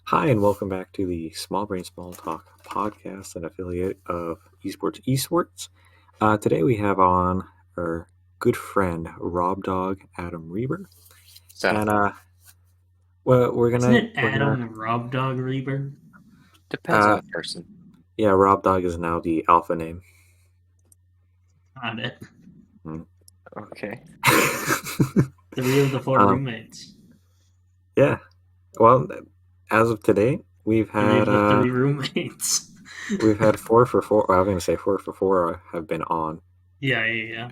Hi, and welcome back to the Small Brain Small Talk podcast, an affiliate of Esports Esports. Today we have on our good friend Rob Dog Adam Reber, So and well, isn't it Adam Rob Dog Reber? depends on uh the person. yeah, Rob Dog is now the alpha name. Got it. Hmm. Okay. um, Three of the four roommates. yeah, well, as of today, Three of the three roommates. we've had 4 for 4. Well, I'm going to say 4 for 4 have been on, Yeah.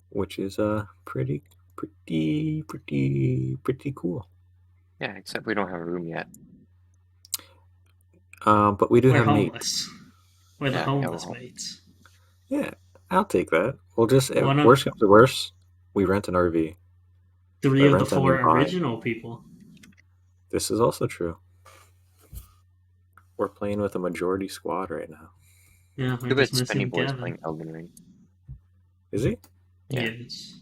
which is pretty cool. Yeah, except we don't have a room yet. But we do We're have mates. homeless. We're the Yeah, homeless mates. yeah, I'll take that. We'll just One of worst comes to worst, we rent an RV, three but of the rent four nearby. original people. This is also true. We're playing with a majority squad right now. Yeah, we're Too just bad missing Spenny Boy's Gavin. playing Elden Ring. Is he? Yeah. Yes.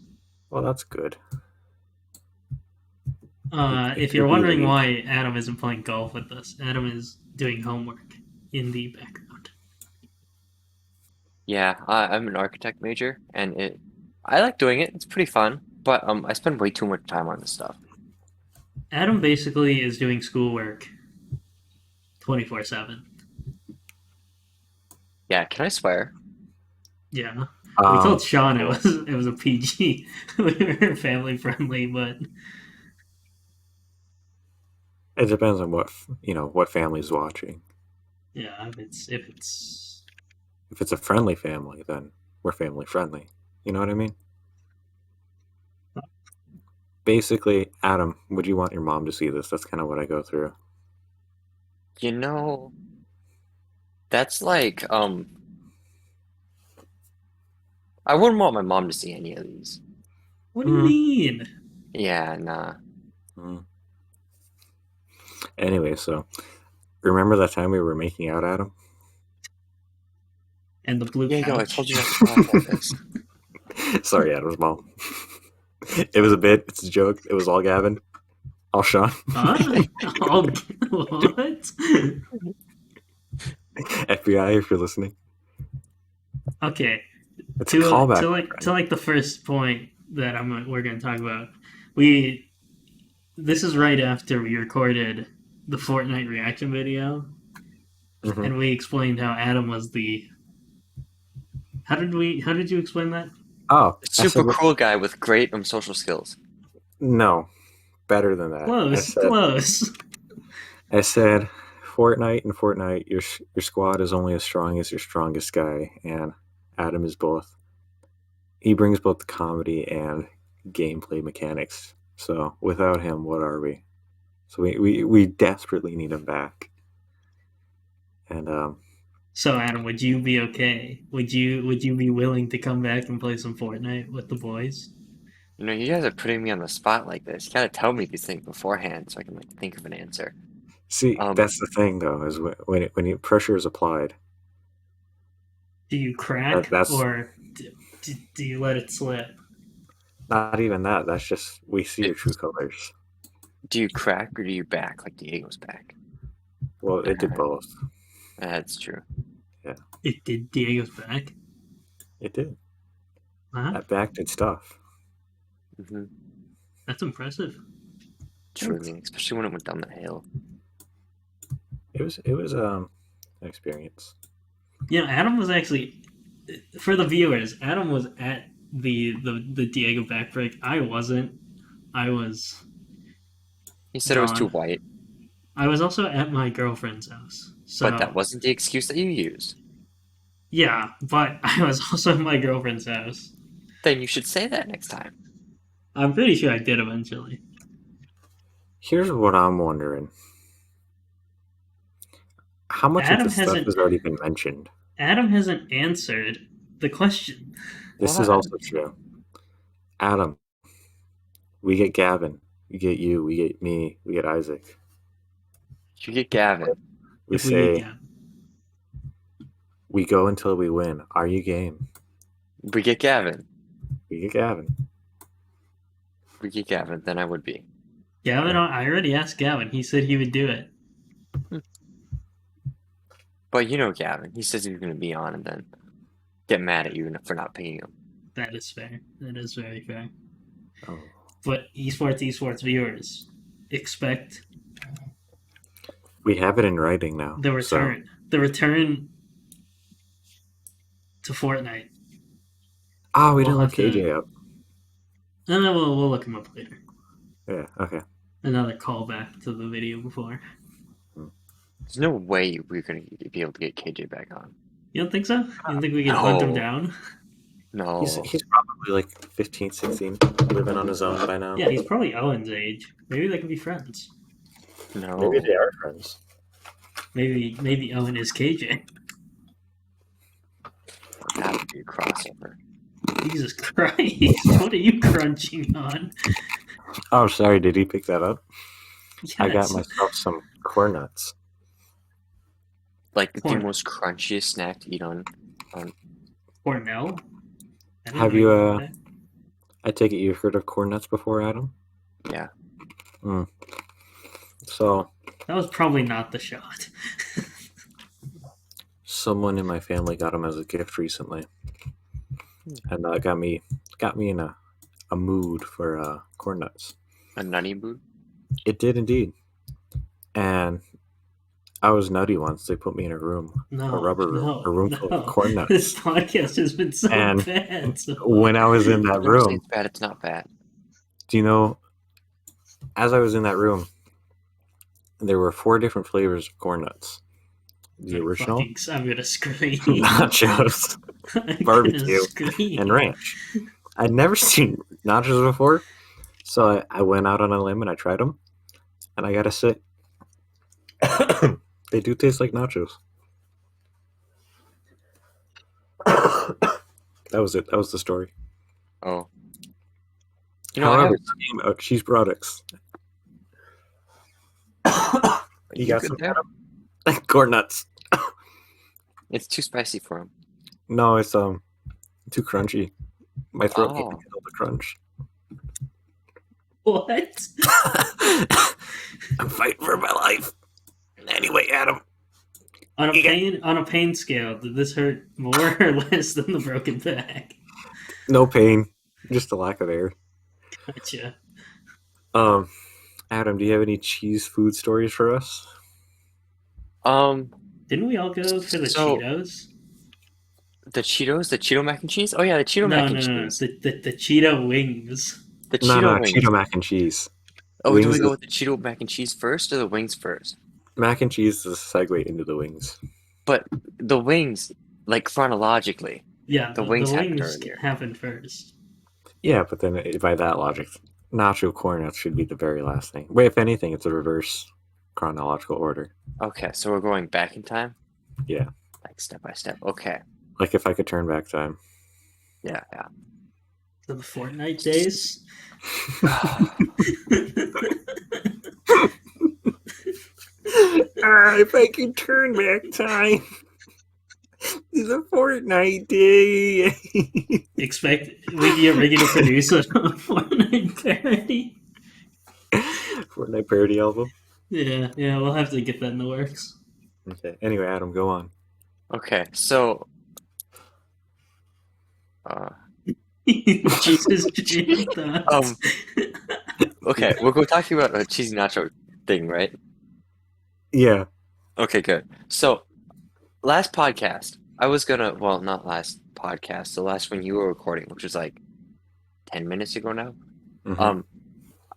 Well, that's good. It If you're could be wondering late. why Adam isn't playing golf with us, Adam is doing homework in the background. Yeah, I'm an architect major, and I like doing it. It's pretty fun, but I spend way too much time on this stuff. Adam basically is doing schoolwork 24/7. Yeah, can I swear? Yeah. We told Sean it was a PG. We were family friendly, but it depends on what family's watching. yeah, if it's a friendly family, then we're family friendly. You know what I mean? Basically, Adam, would you want your mom to see this? That's kind of what I go through. You know, that's like I wouldn't want my mom to see any of these. What do you mean? Yeah, nah. Anyway, so remember that time we were making out, Adam? And the blue couch. I told you not to talk about this. Sorry, Adam's mom. It was a bit. It's a joke. It was all Gavin. All Sean. Huh? What? FBI, if you're listening. Okay. It's a callback. To like the first point that we're going to talk about. This is right after we recorded the Fortnite reaction video, and we explained how Adam was the. How did you explain that? Oh, super cool guy with great social skills. No, better than that. Close. I said, Fortnite, your squad is only as strong as your strongest guy, and Adam is both. He brings both the comedy and gameplay mechanics. So without him, what are we? So we desperately need him back. And So Adam, would you be okay? Would you be willing to come back and play some Fortnite with the boys? You know, you guys are putting me on the spot like this. You gotta tell me these things beforehand so I can like think of an answer. See, that's the thing though, is when pressure is applied. Do you crack or do you let it slip? Not even that. That's just we see your true colors. Do you crack or do you back like Diego's back? Well, it did both. That's true. Yeah. It did Diego's back? It did. Huh? That back did stuff. Mm-hmm. That's impressive. Truly, especially when it went down the hill. It was an experience. You know, Adam was actually, for the viewers, Adam was at the Diego backbreak. I wasn't. I was. He said it was too white. I was also at my girlfriend's house. So, but that wasn't the excuse that you used. Yeah, but I was also at my girlfriend's house. Then you should say that next time. I'm pretty sure I did eventually. Here's what I'm wondering. How much of this stuff has already been mentioned? Adam hasn't answered the question. This is also true. Adam, we get Gavin. We get you. We get me. We get Isaac. You get Gavin. We say, we go until we win. Are you game? We get Gavin. We get Gavin. We get Gavin. Then I would be. Gavin, I already asked Gavin. He said he would do it. But you know Gavin, he says he's going to be on and then get mad at you for not picking him. That is fair. That is very fair. Oh. But esports viewers, expect We have it in writing now. the return. The return to Fortnite. Oh, we We'll didn't look have to- KJ up. And then we'll look him up later. Yeah, okay. Another callback to the video before. There's no way we're going to be able to get KJ back on. You don't think so? You don't think we can hunt him No. down? No. He's probably like 15, 16, living on his own by now. Yeah, he's probably Owen's age. Maybe they can be friends. No. Maybe they are friends. Maybe Owen is KJ. That would be a crossover. Jesus Christ! What are you crunching on? Oh, sorry. Did he pick that up? I got Yes. myself some corn nuts. Like the Corn. most crunchiest snack to eat on. Cornell. I didn't Have know you, about that. I take it you've heard of corn nuts before, Adam? Yeah. So, That was probably not the shot. someone in my family got them as a gift recently, and got me in a mood for corn nuts. A nutty mood? It did indeed, and I was nutty once. They put me in a room, No, a rubber room, no, a room full no. of corn nuts. This podcast has been so And bad. So When I was in that Never say room, it's bad, it's not bad. do you know? As I was in that room, there were 4 different flavors of corn nuts. The original, I'm gonna scream. nachos, I'm gonna barbecue, scream. and ranch. I'd never seen nachos before, so I went out on a limb and I tried them, and I gotta say, they do taste like nachos. That was it. That was the story. Oh. You know, I However, have, talking about cheese products, are you got good some there? corn nuts. It's too spicy for him. No, it's too crunchy. My throat can't Oh. handle the crunch. What? I'm fighting for my life. Anyway, Adam. On a You got- pain scale, did this hurt more or less than the broken back? No pain, just a lack of air. Gotcha. Adam, do you have any cheese food stories for us? Didn't we all go for the So- Cheetos? The Cheetos? The Cheeto mac and cheese? Oh, yeah, the Cheeto No, mac no, and no, cheese. the Cheeto wings. The No, Cheeto wings. Cheeto mac and cheese. Oh, do wings we go is- with the Cheeto mac and cheese first or the wings first? Mac and cheese is a segue into the wings. But the wings, like chronologically. Yeah, The wings happened wings earlier. happened first. Yeah, but then by that logic, nacho corn nuts should be the very last thing. Wait, if anything, it's a reverse chronological order. Okay, so we're going back in time? Yeah. Like step by step. Okay. Like if I could turn back time. Yeah, yeah. To the Fortnite days. If I could turn back time. It's a Fortnite day. Expect we to produce a Fortnite parody. Fortnite parody album. Yeah, we'll have to get that in the works. Okay. Anyway, Adam, go on. Okay, so Jesus, cheese thoughts. okay, we're talking about a cheesy nacho thing, right? Yeah. Okay, good. So last podcast, not last podcast, the last one you were recording, which was like 10 minutes ago now. Mhm.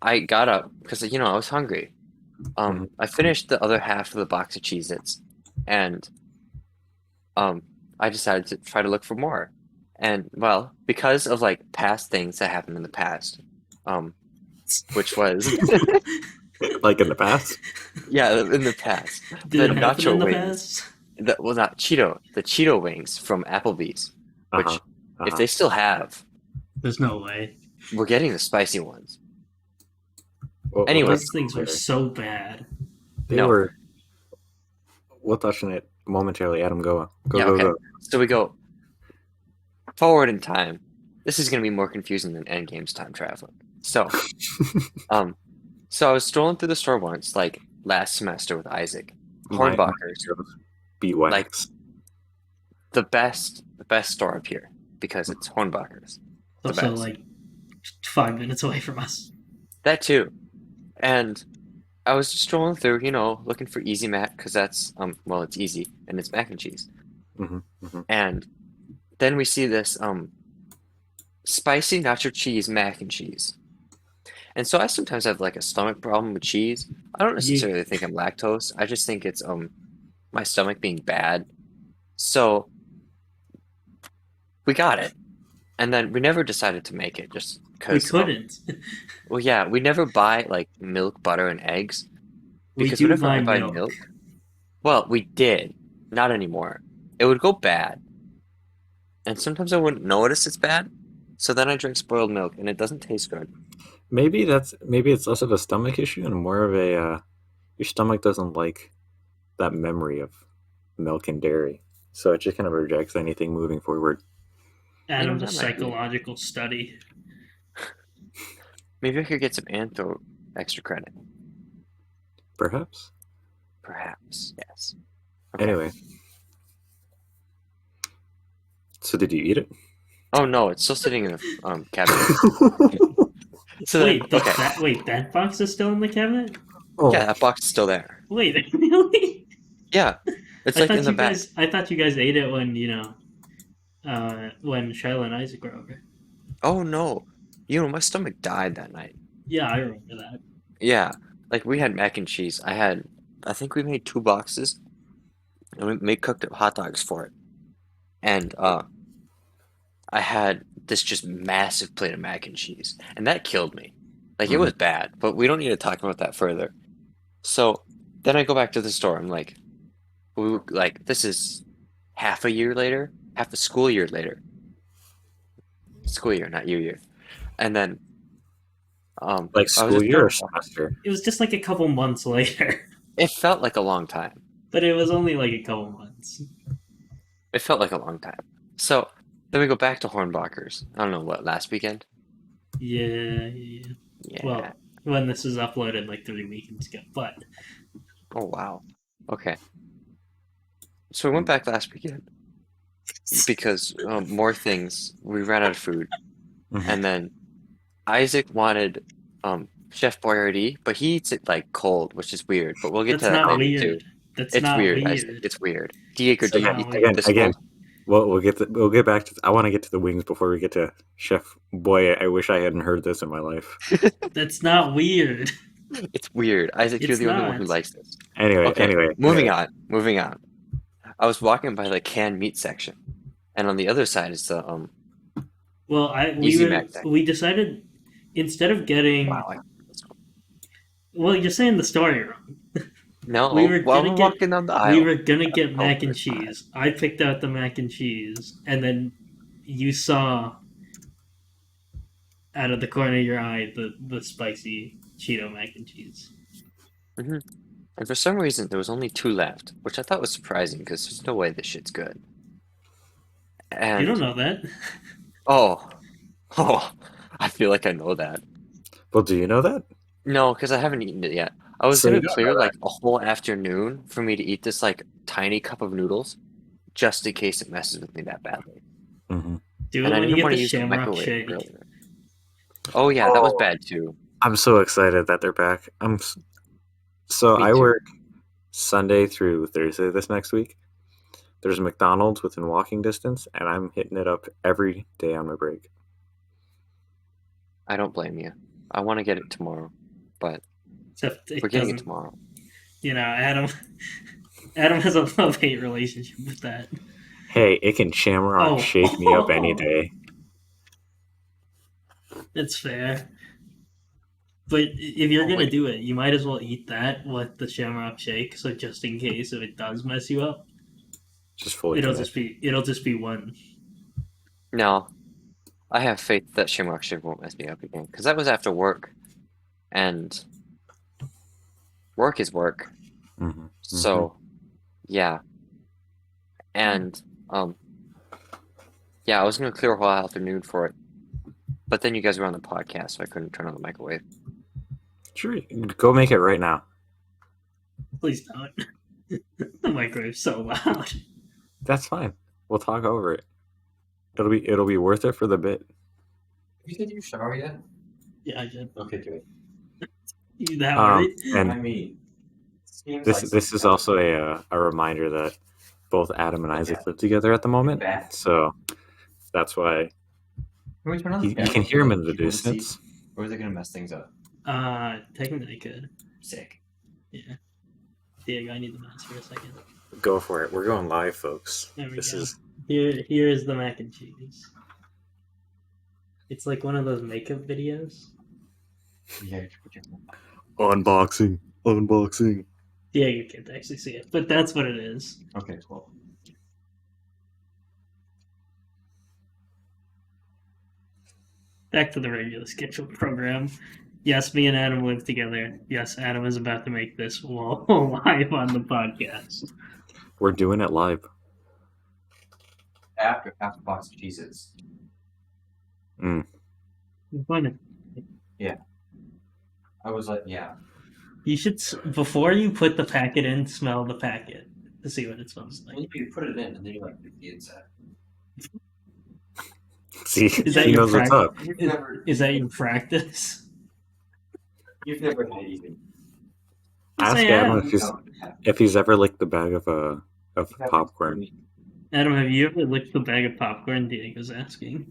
I got up because I was hungry. Mhm. I finished the other half of the box of Cheez-Its, and I decided to try to look for more. And well, because of like past things that happened in the past, which was Like in the past. yeah, in the past, Did the it happen nacho in the wings. past? Not Cheeto, the Cheeto wings from Applebee's, which Uh-huh. if they still have, There's no way. we're getting the spicy ones. Well, Anyway. Those things were so bad. They No. were. We'll touch on it momentarily. Adam, go. Yeah, Go, okay. go. So we go forward in time. This is going to be more confusing than Endgame's time traveling. So, so I was strolling through the store once, like last semester with Isaac, Hornbachers, beat like Wax. the best store up here because it's Hornbachers. The Also, best. like 5 minutes away from us. That too. And I was just strolling through, looking for easy mac because that's well, it's easy and it's mac and cheese. And then we see this spicy nacho cheese mac and cheese. And so I sometimes have like a stomach problem with cheese. I don't necessarily think I'm lactose. I just think it's my stomach being bad. So we got it. And then we never decided to make it just because we couldn't. Well, yeah, we never buy like milk, butter, and eggs. Because we do whenever buy I buy milk, well, we did. Not anymore. It would go bad. And sometimes I wouldn't notice it's bad. So then I drink spoiled milk and it doesn't taste good. Maybe it's less of a stomach issue and more of a your stomach doesn't like that memory of milk and dairy. So it just kind of rejects anything moving forward. Adam's a psychological study. Maybe I could get some Anthro extra credit. Perhaps. Perhaps, yes. Okay. Anyway. So did you eat it? Oh no, it's still sitting in the cabinet. So wait, okay. That box is still in the cabinet? Oh. Yeah, that box is still there. Wait, really? Yeah. It's like in the back. I thought you guys ate it when, when Shiloh and Isaac were over. Oh no. My stomach died that night. Yeah, I remember that. Yeah. Like we had mac and cheese. I think we made 2 boxes. And we cooked up hot dogs for it. And I had this just massive plate of mac and cheese. And that killed me. Like it was bad. But we don't need to talk about that further. So then I go back to the store. I'm like, this is half a year later, half a school year later. School year, not year. And then, like school year or semester? It was just like a couple months later. It felt like a long time. But it was only like a couple months. It felt like a long time. So then we go back to Hornbachers. I don't know what, last weekend? Yeah. Well, when this is uploaded like 3 weekends ago, but. Oh wow. Okay. So we went back last weekend because more things. We ran out of food, and then Isaac wanted Chef Boyardee, but he eats it like cold, which is weird. But we'll get to that later too. It's not weird. weird. Isaac. It's weird. Diego, do you eat this again? Well, we'll get back to. I want to get to the wings before we get to Chef Boy. I wish I hadn't heard this in my life. That's not weird. It's weird. Isaac, you're the only one who likes this. Anyway. Moving on. I was walking by the canned meat section, and on the other side is the Well, we decided instead of getting. Wow. Well, you're saying the story wrong. No, walking down the aisle. We were gonna get mac and cheese. I picked out the mac and cheese, and then you saw out of the corner of your eye the spicy Cheeto mac and cheese. Mm-hmm. And for some reason, there was only 2 left, which I thought was surprising because there's no way this shit's good. And you don't know that. Oh, I feel like I know that. Well, do you know that? No, because I haven't eaten it yet. I was gonna clear like a whole afternoon for me to eat this like tiny cup of noodles, just in case it messes with me that badly. Mm-hmm. Do it when you get the Shamrock Shake. Oh yeah, that was bad too. I'm so excited that they're back. I work Sunday through Thursday this next week. There's a McDonald's within walking distance, and I'm hitting it up every day on my break. I don't blame you. I want to get it tomorrow, but we're getting it tomorrow. Adam has a love-hate relationship with that. Hey, it can Shamrock shake me up any day. It's fair. But if you're going to do it, you might as well eat that with the Shamrock Shake, so just in case if it does mess you up. Just fully it'll just be one. No. I have faith that Shamrock Shake won't mess me up again, because that was after work. And work is work. Mm-hmm. So, yeah. And, I was going to clear a whole afternoon for it. But then you guys were on the podcast, so I couldn't turn on the microwave. Sure. Go make it right now. Please don't. The microwave's so loud. That's fine. We'll talk over it. It'll be worth it for the bit. You said you shower yet? Yeah, I did. Okay, good. You that worried? And I mean, seems this is also a reminder that both Adam and Isaac live together at the moment. So that's why Can we turn on the you camera can for, hear him like, in the people to see? distance. Or is it gonna mess things up? Technically could. Sick. Yeah. Diego, I need the mouse for a second. Go for it. We're going live, folks. There we This go. is Here is the mac and cheese. It's like one of those makeup videos. Yeah. unboxing. Diego can't actually see it, but that's what it is. Okay, cool. Back to the regular scheduled program. Yes, me and Adam live together. Yes, Adam is about to make this live on the podcast. We're doing it live. After box of Cheez-Its. Fun. I was like, yeah. You should, before you put the packet in, smell the packet to see what it smells like. When you put it in and then you like look the inside. See, Is that he your knows what's up. Is that your practice? You've never had even. Ask I Adam am. if he's ever licked the bag of popcorn. Adam, have you ever licked the bag of popcorn? Diego's asking.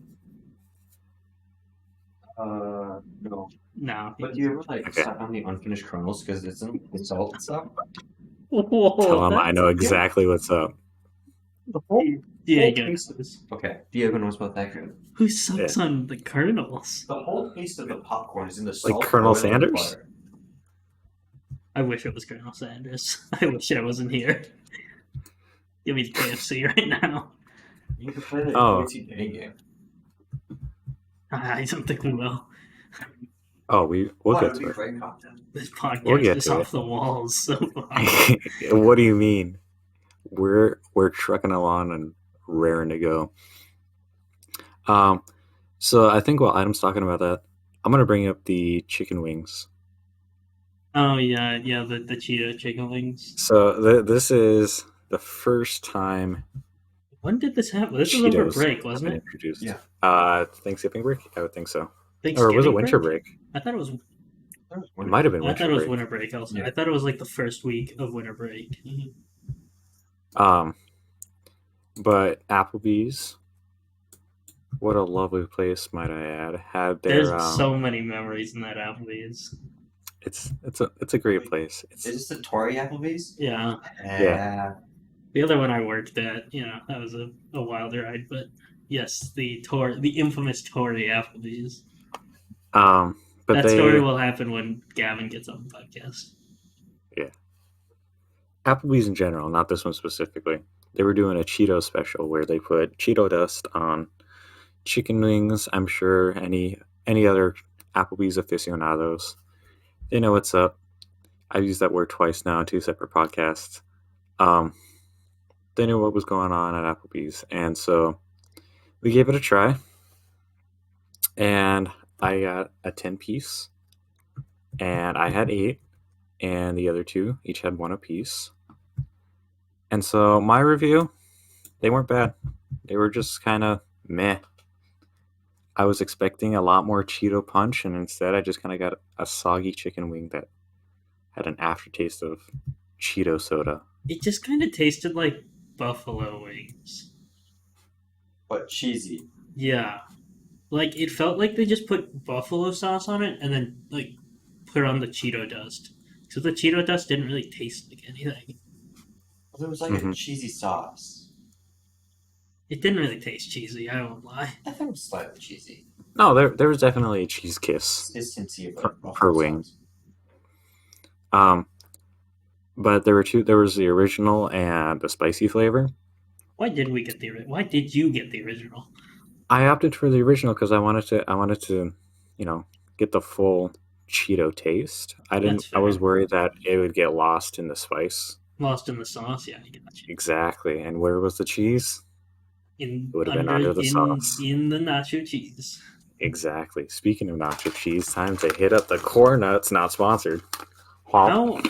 No. No. But do you ever like Okay. suck on the unfinished kernels because it's the salt and stuff? Whoa, Tell him I that's- know exactly what's up. Diego. Okay. Diego knows about that good. Who sucks on the kernels? The whole taste of the popcorn is in the Like salt. Colonel oil, and the Sanders? butter. I wish it was Colonel Sanders. I wish I wasn't here. Give me the KFC right now. You can play the Oh. KFC dating game. I don't think we will. Oh, we'll What, get it'd to be it. great content. This podcast We'll get is to off the walls so far. What do you mean? We're trucking along and raring to go. So I think while Adam's talking about that, I'm gonna bring up the chicken wings. Oh yeah, the Cheeto chicken wings. So this is the first time When did this happen? This was over Cheetos break, have wasn't been it? introduced. Yeah. Thanksgiving break? I would think so. Or Thanksgiving was it winter break? I thought it was. It might have been I winter thought it was break. winter break. Also, Yeah. I thought it was like the first week of winter break. But Applebee's, what a lovely place, might I add, had There's their so many memories in that Applebee's. it's a great place. Is this the Tory Applebee's? Yeah, Yeah. the other one I worked at, that was a wild ride. But yes, the infamous Tory Applebee's. But That story will happen when Gavin gets on the podcast. Applebee's in general, not this one specifically. They were doing a Cheeto special where they put Cheeto dust on chicken wings. I'm sure any other Applebee's aficionados, they know what's up. I've used that word twice now in two separate podcasts. They knew what was going on at Applebee's, and so we gave it a try. And I got a 10-piece, and I had 8, and the other 2 each had 1 apiece. And so my review, they weren't bad. They were just kind of meh. I was expecting a lot more Cheeto punch, and instead I just kind of got a soggy chicken wing that had an aftertaste of Cheeto soda. It just kind of tasted like buffalo wings. But cheesy. Yeah. Like, it felt like they just put buffalo sauce on it and then, like, put on the Cheeto dust. So the Cheeto dust didn't really taste like anything. It was like a cheesy sauce. It didn't really taste cheesy, I won't lie. I thought it was slightly cheesy. No, there was definitely a cheese kiss. Consistency of Per- like per buffalo wing. sauce. But there were 2. There was the original and the spicy flavor. Why did you get the original? I opted for the original because I wanted to, get the full Cheeto taste. That's I was fair. worried that it would get lost in the spice. Lost in the sauce? Yeah, I get you. Exactly. And where was the cheese? It would have been under the sauce. In the nacho cheese. Exactly. Speaking of nacho cheese, time to hit up the Core Nuts, not sponsored. Hop.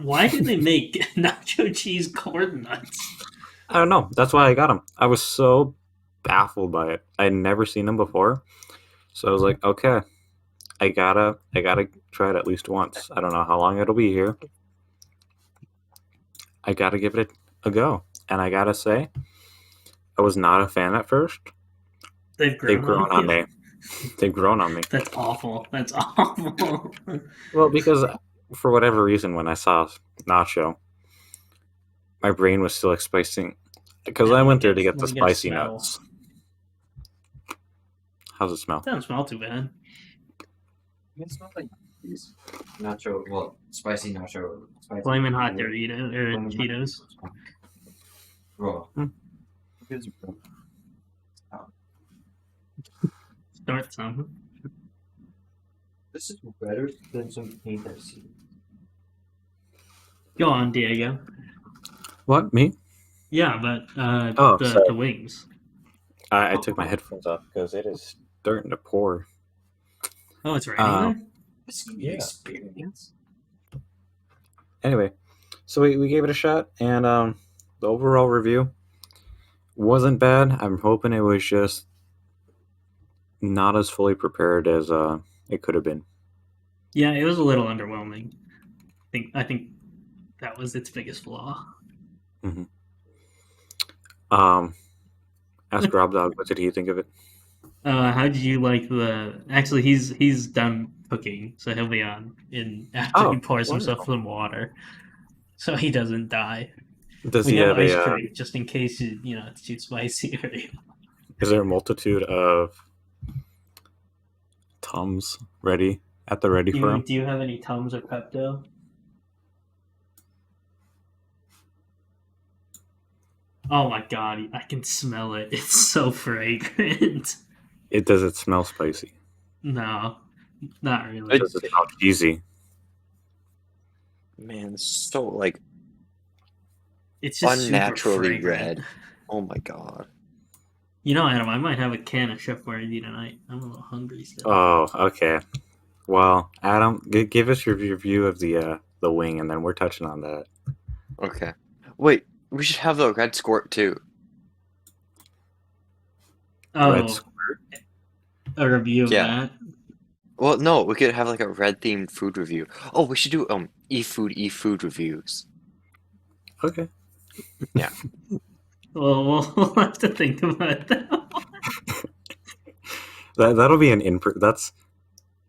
Why did they make nacho cheese corn nuts? I don't know. That's why I got them. I was so baffled by it. I'd never seen them before, so I was like, okay, I gotta try it at least once. I don't know how long it'll be here. I gotta give it a go, and I gotta say, I was not a fan at first. They've They've grown on you. me. They've grown on me. That's awful. That's awful. Well, because for whatever reason, when I saw nacho, my brain was still expecting. Because I went there to get the Let me get a spicy smell. nuts. How's it smell? Doesn't smell too bad. It smells like these nacho, well, spicy nacho. Spicy Flaming hot nacho. Doritos or Flamin' Hot Cheetos. Bro. Hmm. Start some. This is better than some paint I've seen. Go on, Diego. What, me? Yeah, but Oh, the sorry. wings. I took my headphones off because it is starting to pour. Oh, it's raining there? This is Yeah. experience. Anyway, so we gave it a shot, and the overall review wasn't bad. I'm hoping it was just not as fully prepared as it could have been. Yeah, it was a little underwhelming. I think that was its biggest flaw. Ask Rob Dog, what did he think of it? How did you like the? Actually, he's done cooking, so he'll be on in after Oh, he pours himself wonderful. some water, so he doesn't die. Does We he have have ice a? cream just in case it's too spicy. Is there a multitude of Tums ready at the ready for him? Do you have any Tums or Pepto? Oh my god, I can smell it. It's so fragrant. Does it smell spicy? No, not really. Does it smell cheesy? Man, so like It's just super unnaturally fragrant. red. Oh my god. You know, Adam, I might have a can of Chef Boyardee tonight. I'm a little hungry still. Oh, okay. Well, Adam, give us your review of the wing, and then we're touching on that. Okay. Wait, we should have the red squirt too. Red Oh, squirt. a review of Yeah. that. Well, no, we could have like a red themed food review. Oh, we should do e-food reviews. Okay. Well, we'll have to think about that. That'll be an input. That's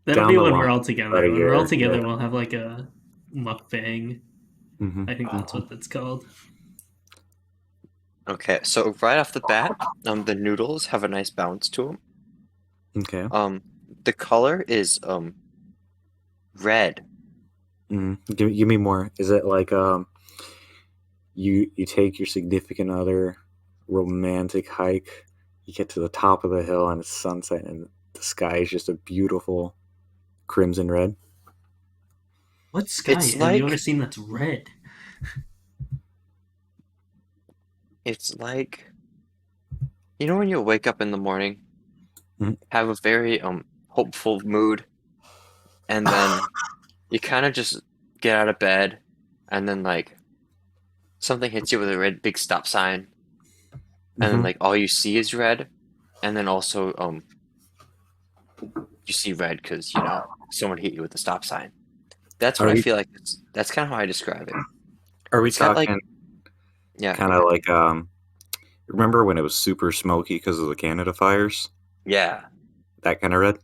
That'll Down be the when line, we're all together. about a When we're all year, together, yeah. we'll have like a mukbang. mhm. I think that's what that's called. Okay, so right off the bat, the noodles have a nice bounce to them. Okay. The color is red. Give me more. Is it like you take your significant other, romantic hike, you get to the top of the hill and it's sunset and the sky is just a beautiful crimson red? What sky It's have you like- ever seen that's red? It's like, you know, when you wake up in the morning, Mhm. have a very hopeful mood, and then you kind of just get out of bed, and then like something hits you with a red big stop sign, and then Mhm. like all you see is red, and then also you see red because someone hit you with the stop sign. That's what Are I you- feel like. That's kind of how I describe it. Are we It's got, talking like- Yeah, kind of like remember when it was super smoky because of the Canada fires? yeah. That kind of red?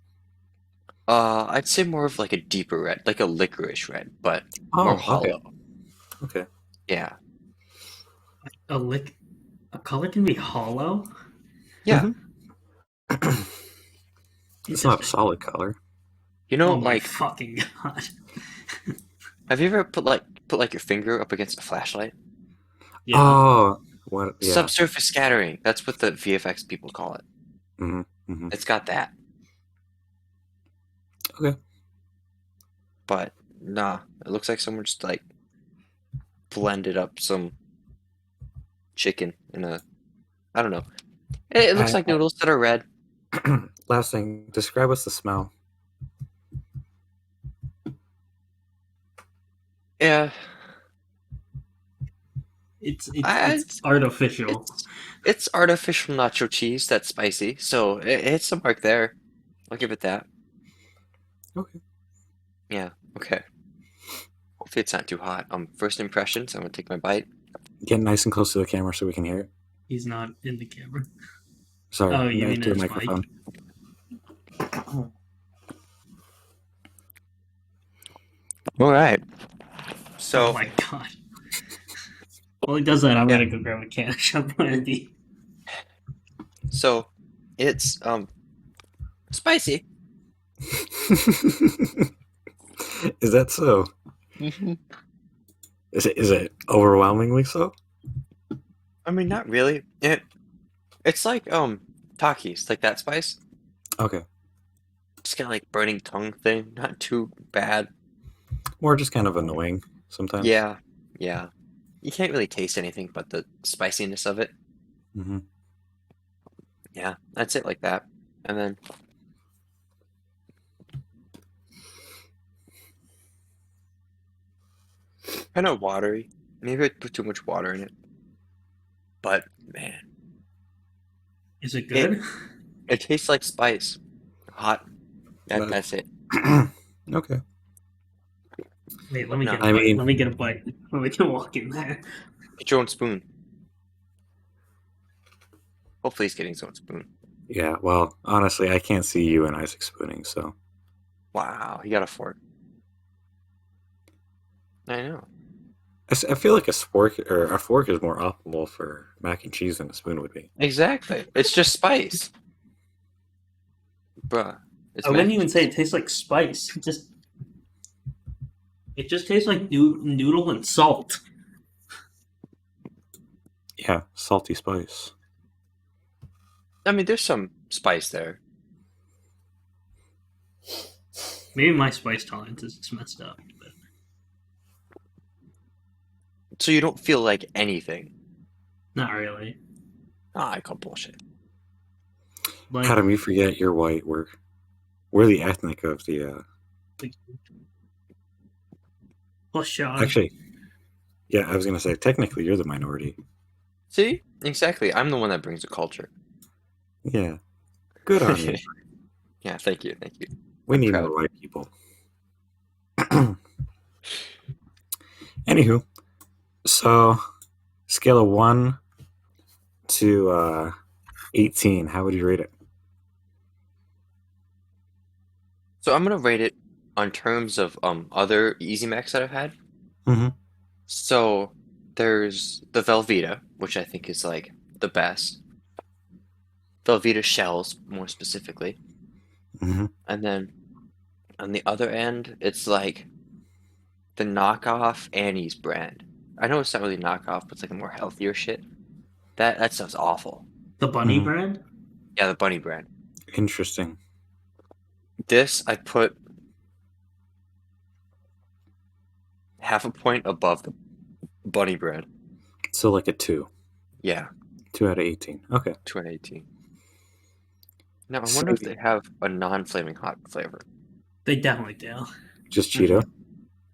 I'd say more of like a deeper red, like a licorice red, but more okay. hollow. Okay. Yeah. A color can be hollow. Yeah. It's not a solid color. You know, Oh my like, fucking god! have you ever put like your finger up against a flashlight? Yeah. Oh, what? Yeah. Subsurface scattering. That's what the VFX people call it. Mhm. It's got that. Okay. But nah, it looks like someone just like blended up some chicken in a. I don't know. It looks like noodles that are red. Last thing, describe us the smell. Yeah, It's artificial. It's artificial nacho cheese that's spicy, so it's a mark there. I'll give it that. Okay. Yeah. Okay. Hopefully it's not too hot. First impressions. I'm gonna take my bite. Get nice and close to the camera so we can hear it. He's not in the camera. Sorry, Oh, you back mean to the his mic? microphone. All right. So Oh my god. While he does that, I'm Yeah. gonna go grab a can of Shop Brandy. so it's spicy. Is that so? Is it overwhelmingly so? I mean, not really. It's like Takis, like that spice. Okay. Just kind of like burning tongue thing. Not too bad. Or just kind of annoying sometimes. Yeah. Yeah. You can't really taste anything but the spiciness of it. Mm-hmm. Yeah, that's it like that. And then kind of watery. Maybe I put too much water in it. But man, Is it good? it tastes like spice. Hot. But- That's it. Okay. Wait, let me No, get a I bite. mean- Let me get a bite. We can walk in there. Get your own spoon. Hopefully he's getting his own spoon. Yeah, well, honestly, I can't see you and Isaac spooning, so. Wow, he got a fork. I know. I feel like a fork is more optimal for mac and cheese than a spoon would be. Exactly. It's just spice. Bruh. It's I wouldn't mac- even say it tastes like spice. It just tastes like noodle and salt. Yeah, salty spice. I mean, there's some spice there. Maybe my spice tolerance is just messed up. But So you don't feel like anything. not really. I call bullshit. Like, Adam, you forget you're white. We're the ethnic of the. plus Sean. Actually, yeah, I was gonna say technically you're the minority. See? Exactly. I'm the one that brings the culture. Yeah, good on you. Yeah, thank you. Thank you. We need proud. more white people. Anywho, so scale of 1 to 18, how would you rate it? So I'm gonna rate it on terms of other Easy Macs that I've had. Mhm. So there's the Velveeta, which I think is like the best. Velveeta shells, more specifically. Mhm. And then on the other end, it's like the knockoff Annie's brand. I know it's not really knockoff, but it's like a more healthier shit. That stuff's awful. The bunny Mhm. brand? Yeah, the bunny brand. Interesting. This I put half a point above the bunny brand. So like a 2. Yeah, 2 out of 18. Okay. 218. Now I wonder if So- they have a non-flaming hot flavor. They definitely do. Just Cheeto?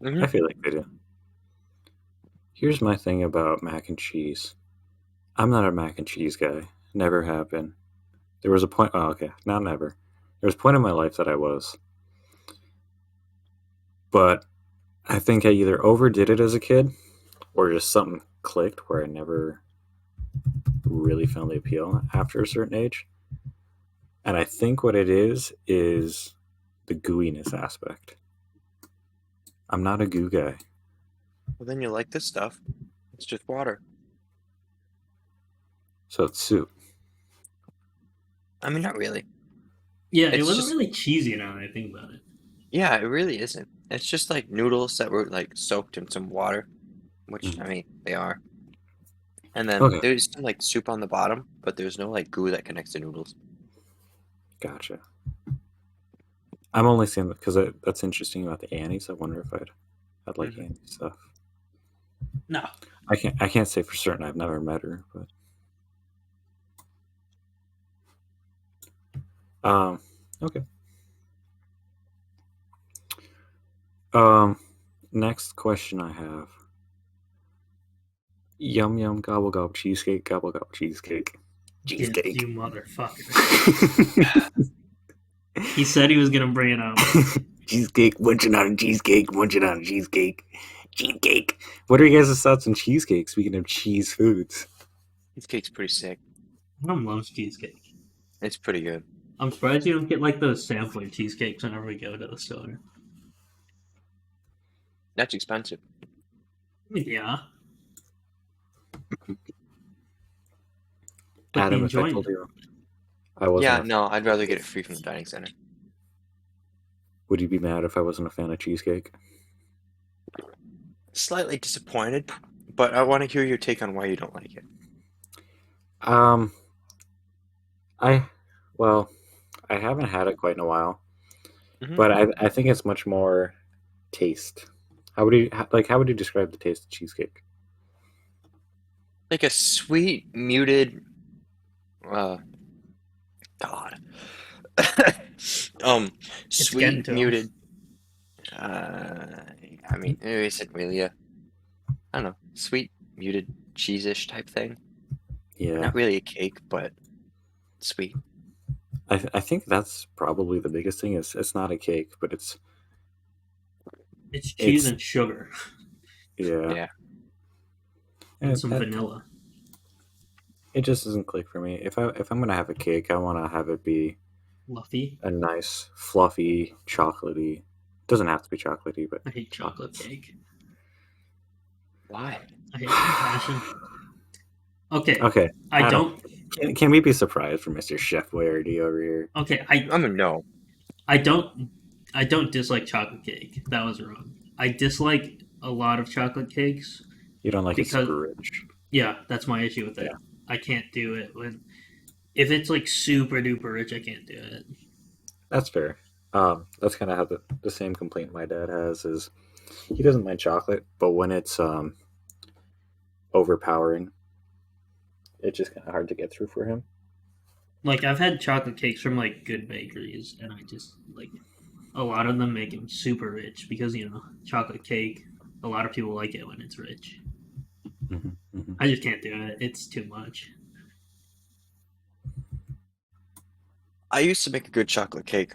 Mhm. I feel like they do. Here's my thing about mac and cheese. I'm not a mac and cheese guy. Never have been. There was a point. Oh, okay. Not never. There was a point in my life that I was. But I think I either overdid it as a kid or just something clicked where I never really found the appeal after a certain age. And I think what it is the gooiness aspect. I'm not a goo guy. Well, then you like this stuff. It's just water. So it's soup. I mean, not really. Yeah, it It's wasn't just- really cheesy now that I think about it. Yeah, it really isn't. It's just like noodles that were like soaked in some water, which Mhm. I mean they are. And then Okay. there's some like soup on the bottom, but there's no like goo that connects to noodles. Gotcha. I'm only saying that because that's interesting about the Annie's. I wonder if I'd like Mhm. Annie stuff. No. I can't say for certain. I've never met her, but okay. Next question I have Yum yum gobble gobble cheesecake, gobble gobble cheesecake. Cheesecake. You motherfucker. He said he was gonna bring it up. Cheesecake, munching on a cheesecake, munching on a cheesecake. Cheesecake. What are you guys' thoughts on cheesecake, speaking of cheese foods? Cheesecake's pretty sick. Adam loves cheesecake. It's pretty good. I'm surprised you don't get like those sampler cheesecakes whenever we go to the store. That's expensive. Yeah. But Adam, the if I told enjoyment. you I wasn't Yeah, a- no, I'd rather get it free from the dining center. would you be mad if I wasn't a fan of cheesecake? Slightly disappointed, but I want to hear your take on why you don't like it. I haven't had it quite in a while, Mhm. but I think it's much more taste. How would you describe the taste of cheesecake? Like a sweet, muted, God. getting Sweet, to 'em. muted. I mean, maybe I said really, I don't know, sweet, muted, cheese-ish type thing. Yeah, Not really a cake, but sweet. I think that's probably the biggest thing. Is it's not a cake, but it's It's cheese It's- and sugar yeah. Yeah. and some It- vanilla. It just doesn't click for me. If I'm gonna have a cake, I want to have it be Fluffy. a nice, fluffy, chocolatey. Doesn't have to be chocolatey, but I hate chocolate cake. Why? I hate passion. Okay, okay. I Adam. don't. Can we be surprised for Mr. Chef Boyardee over here? Okay, I'm a no. I don't dislike chocolate cake. That was wrong. I dislike a lot of chocolate cakes. You don't like it Because- super rich. Yeah, that's my issue with it. Yeah. I can't do it if it's like super duper rich. I can't do it. That's fair. That's kind of how the same complaint my dad has is he doesn't mind chocolate, but when it's overpowering, it's just kind of hard to get through for him. Like I've had chocolate cakes from like good bakeries, and I just like a lot of them make them super rich because chocolate cake. A lot of people like it when it's rich. I just can't do it. It's too much. I used to make a good chocolate cake.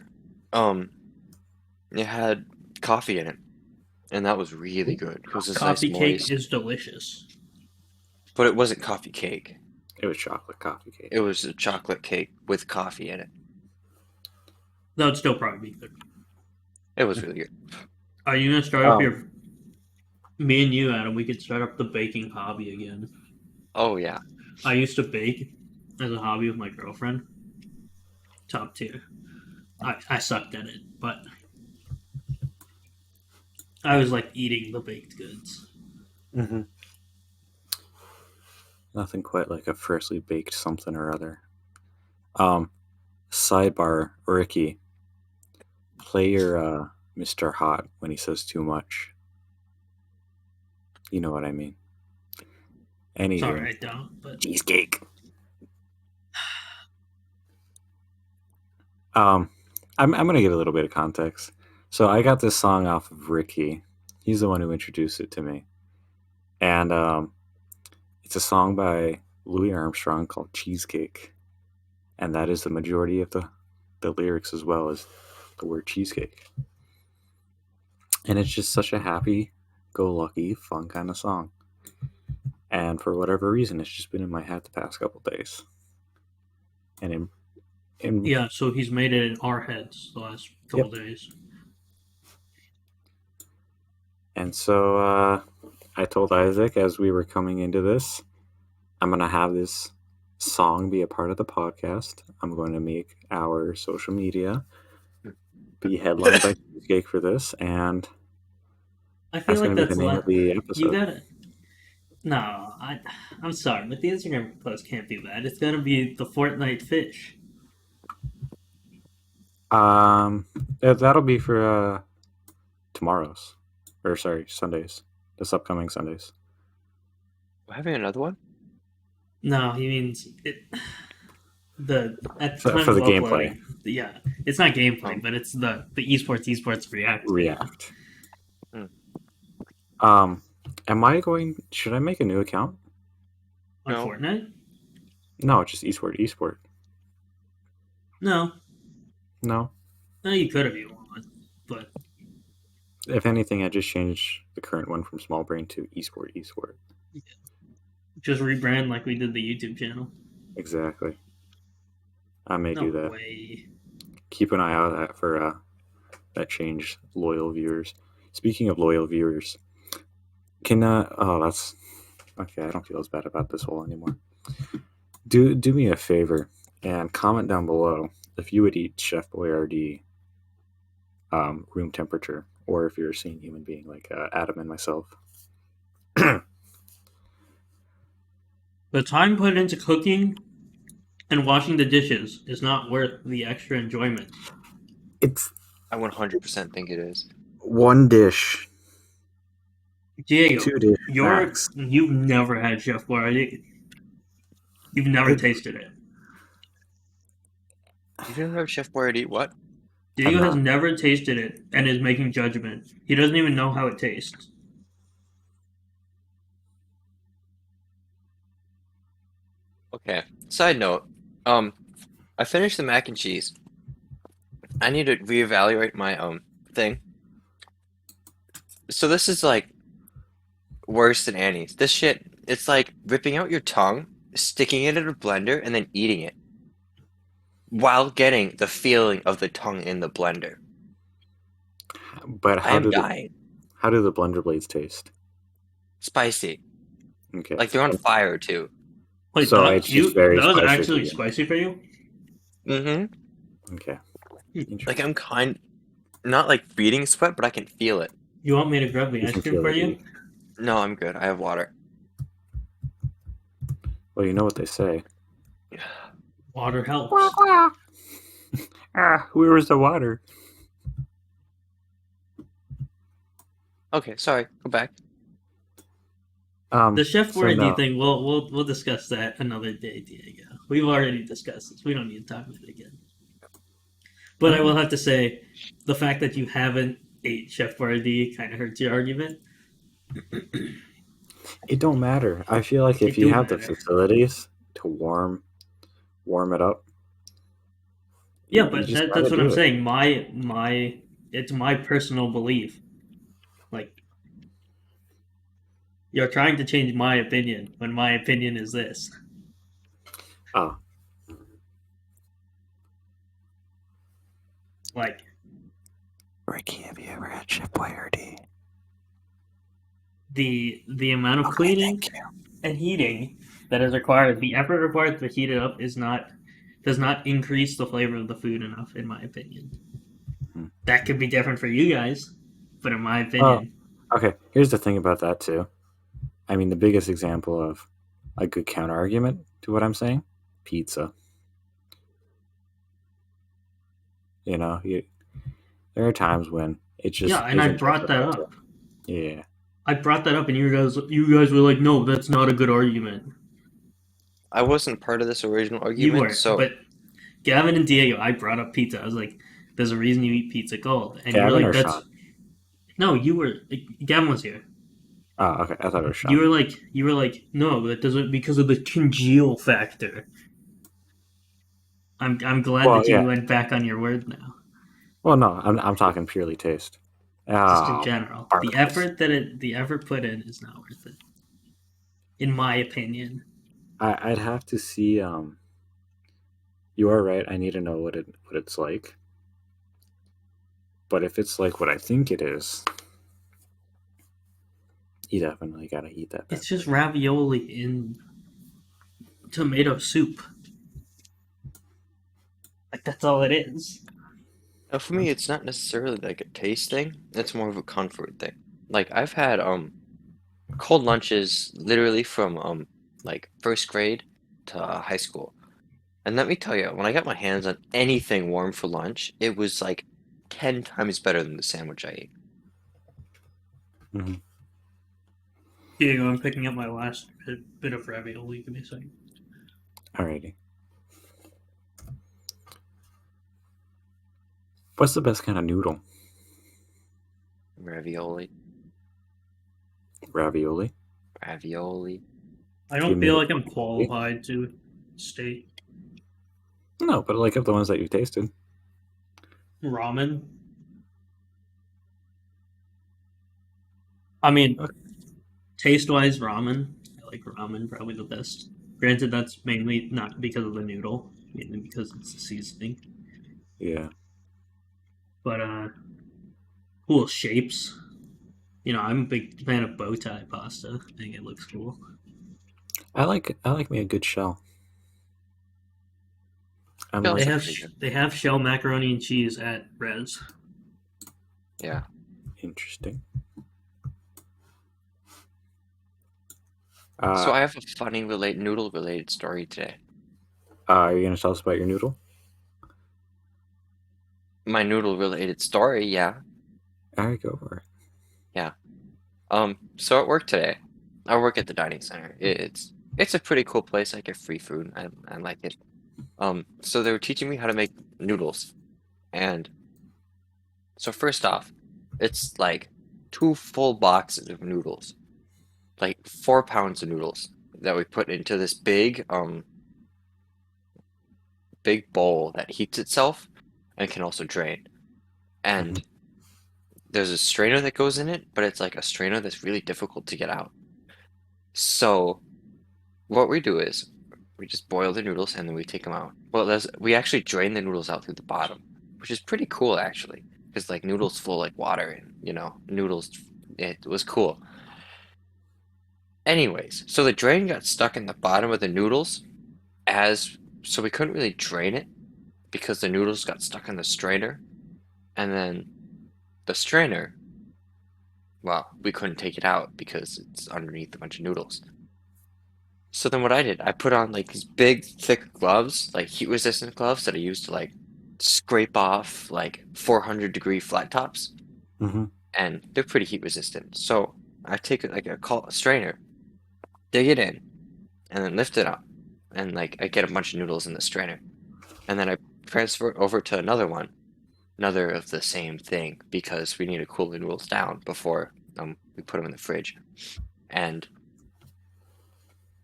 It had coffee in it, and that was really good. It was just Coffee nice, cake moist, is delicious. but it wasn't coffee cake. It was chocolate coffee cake. It was a chocolate cake with coffee in it. That would still probably be good. It was really good. Are you gonna start up Um, your? Me and you, Adam, we could start up the baking hobby again. Oh yeah. I used to bake as a hobby with my girlfriend. Top tier. I sucked at it, but I was like eating the baked goods. Mm-hmm. Nothing quite like a freshly baked something or other. Sidebar, Ricky. Play your Mr. Hot when he says too much. You know what I mean. Anywho, Sorry, I don't. But cheesecake. I'm gonna give a little bit of context. So I got this song off of Ricky. He's the one who introduced it to me, and it's a song by Louis Armstrong called "Cheesecake," and that is the majority of the lyrics as well as the word cheesecake. And it's just such a happy-go-lucky, fun kind of song. And for whatever reason, it's just been in my head the past couple days. And in yeah, so he's made it in our heads the last couple days. And so I told Isaac as we were coming into this, I'm going to have this song be a part of the podcast. I'm going to make our social media be headlined by Cheesecake for this, and I feel that's like going to be that's the name of the you episode. gotta. No, I'm sorry, but the Instagram post can't be that. It's gonna be the Fortnite fish. That'll be for Sundays. This upcoming Sundays. We're having another one? No, he means it. At For time the of gameplay. uploading, yeah, it's not gameplay, but it's the esports react. React. Hmm. Should I make a new account? On No. Fortnite? No, it's just esport. No. No. No, you could if you want, but If anything, I just changed the current one from Small Brain to esport. just rebrand like we did the YouTube channel. Exactly. I may No do that. way. Keep an eye out for that change, loyal viewers. Speaking of loyal viewers, that's okay. I don't feel as bad about this hole anymore. Do me a favor and comment down below if you would eat Chef Boyardee room temperature, or if you're a sane human being like Adam and myself. The time put into cooking and washing the dishes is not worth the extra enjoyment. It's I 100% think it is. one dish, Diego, 2 dish max. you've never had Chef Boyardee. You've never tasted it. You've never heard Chef Boyardee? What? Diego has not. never tasted it and is making judgment. He doesn't even know how it tastes. Okay. Side note. I finished the mac and cheese. I need to reevaluate my thing. So this is like worse than Annie's. This shit, it's like ripping out your tongue, sticking it in a blender, and then eating it, while getting the feeling of the tongue in the blender. But I am dying. how do the blender blades taste? Spicy. Okay. Like they're on fire too. Wait, So that, it's just very that was spicy actually for you. spicy for you? Mm-hmm. Okay. Like I'm not like beating sweat, but I can feel it. You want me to grab the You ice can cream feel for the you? heat. No, I'm good. I have water. Well, you know what they say. Water helps. Where is the water? Okay, sorry. Go back. The Chef so Boyardee no. thing, we'll discuss that another day, Diego. We've already discussed this. We don't need to talk about it again. But I will have to say, the fact that you haven't ate Chef Boyardee kind of hurts your argument. It don't matter. I feel like if It you do have the matter. facilities to warm it up. Yeah, you but just that's gotta what do I'm it. saying. It's my personal belief. Like, you're trying to change my opinion when my opinion is this. Oh, Like, Ricky, have you ever had Chef Boyardee? the amount of cleaning and heating that is required, the effort required to heat it up does not increase the flavor of the food enough, in my opinion. Hmm. That could be different for you guys, but in my opinion, Okay, here's the thing about that too. I mean, the biggest example of a good counter argument to what I'm saying, pizza. You know, there are times when it just yeah, and I isn't brought that justified up. to- Yeah, I brought that up, and you guys were like, "No, that's not a good argument." I wasn't part of this original You argument, were, so but Gavin and Diego, I brought up pizza. I was like, "There's a reason you eat pizza cold," and you were Gavin like, or "That's." Sean? No, you were. Gavin was here. Oh, okay. I thought it was Sean. You were like, "No, that doesn't because of the congeal factor." I'm glad Well, that you yeah. went back on your word now. Well, no, I'm talking purely taste. Just in Oh, general, Barnabas. the effort put in is not worth it, in my opinion. I'd have to see. You are right. I need to know what it's like. But if it's like what I think it is, you definitely gotta eat that. It's just ravioli in tomato soup. Like, that's all it is. for me, it's not necessarily like a taste thing. It's more of a comfort thing. Like I've had cold lunches literally from like first grade to high school. And let me tell you, when I got my hands on anything warm for lunch, it was like 10 times better than the sandwich I ate. Mhm. Diego, I'm picking up my last bit of ravioli. Give me a second. Alrighty. What's the best kind of noodle? Ravioli. Ravioli. Ravioli. I don't Give me feel the- like I'm qualified to state No, but like of the ones that you've tasted. ramen. I mean, Okay. taste-wise, ramen. I like ramen probably the best. Granted, that's mainly not because of the noodle, mainly because it's the seasoning. Yeah. But cool shapes. You know, I'm a big fan of bow tie pasta. I think it looks cool. I like me a good shell. I'm Shells They like are have pretty good. they have shell macaroni and cheese at Res. Yeah. interesting. So I have a funny noodle related story today. Are you gonna tell us about your noodle? My noodle related story, yeah. All right, go for it. So at work today, I work at the dining center. It's a pretty cool place. I get free food. I like it. So they were teaching me how to make noodles. And so first off, it's like 2 full boxes of noodles. Like 4 pounds of noodles that we put into this big bowl that heats itself and can also drain. And there's a strainer that goes in it, but it's like a strainer that's really difficult to get out. So what we do is we just boil the noodles and then we take them out. Well, we actually drain the noodles out through the bottom, which is pretty cool actually, because like noodles flow like water, and noodles. It was cool. Anyways, so the drain got stuck in the bottom of the noodles, so we couldn't really drain it because the noodles got stuck in the strainer, and then the strainer, well, we couldn't take it out because it's underneath a bunch of noodles. So then what I did, I put on like these big thick gloves, like heat resistant gloves that I use to like scrape off like 400-degree flat tops, Mm-hmm. and they're pretty heat resistant. So I take like a strainer, dig it in, and then lift it up, and like I get a bunch of noodles in the strainer, and then I transfer it over to another of the same thing because we need to cool the noodles down before we put them in the fridge, and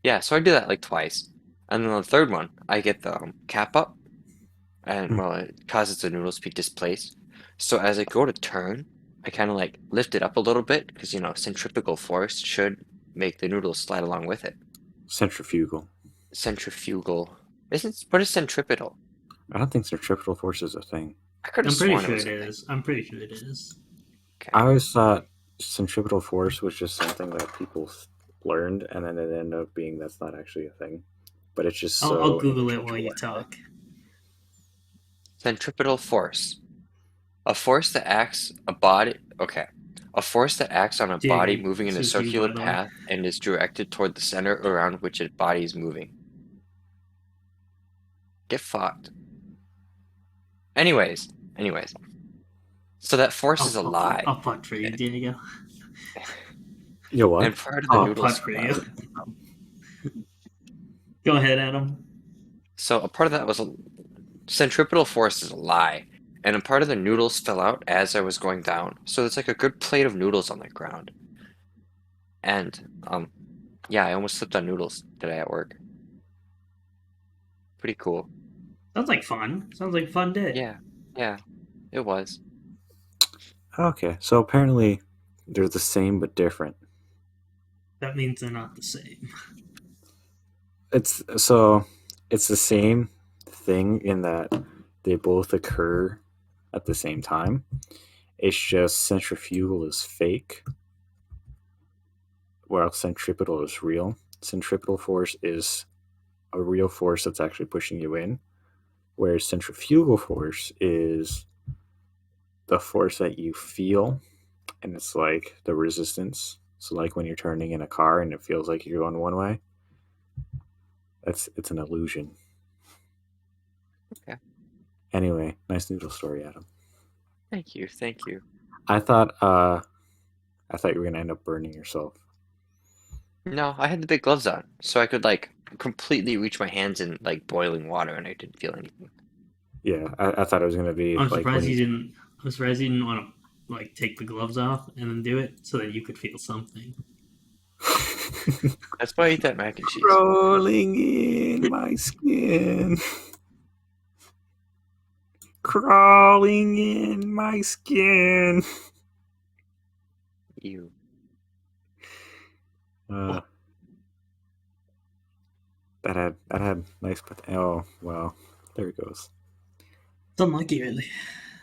yeah, so I do that like twice, and then on the third one I get the cap up, and well, it causes the noodles to be displaced. So as I go to turn, I kind of like lift it up a little bit because centrifugal force should make the noodles slide along with it. Centrifugal. Centrifugal isn't, what is centripetal? I don't think centripetal force is a thing. I could have I'm pretty sworn sure it was it a thing. is. I'm pretty sure it is. Okay. I always thought centripetal force was just something that people learned, and then it ended up being that's not actually a thing. But it's just so. I'll Google it while you interchangeable. talk. Centripetal force. A force that acts a body. Okay. A force that acts on a Diego, body moving in a this is you, circular by the way. path and is directed toward the center around which a body is moving. Get fucked. Anyways. So that force is a lie. I'll putt for you, Diego. You know what? And prior to the I'll noodles. putt for you. Go ahead, Adam. So a part of that was centripetal force is a lie, and a part of the noodles fell out as I was going down. So it's like a good plate of noodles on the ground. And yeah, I almost slipped on noodles today at work. Pretty cool. Sounds like fun. Sounds like a fun day. Yeah, it was. Okay, so apparently they're the same but different. That means they're not the same. It's the same thing in that they both occur at the same time. It's just centrifugal is fake, while centripetal is real. Centripetal force is a real force that's actually pushing you in, whereas centrifugal force is the force that you feel, and it's like the resistance. So like when you're turning in a car and it feels like you're going one way, it's an illusion. Okay. Anyway, nice noodle story, Adam. Thank you. I thought you were gonna end up burning yourself. No, I had the big gloves on, so I could like completely reach my hands in like boiling water, and I didn't feel anything. Yeah, I thought it was gonna be I'm like surprised when you didn't. I'm surprised you didn't want to like take the gloves off and then do it so that you could feel something. That's why I eat that mac and cheese. Crawling in my skin. Crawling in my skin. You. That had nice oh well, there it goes. It's unlucky, really.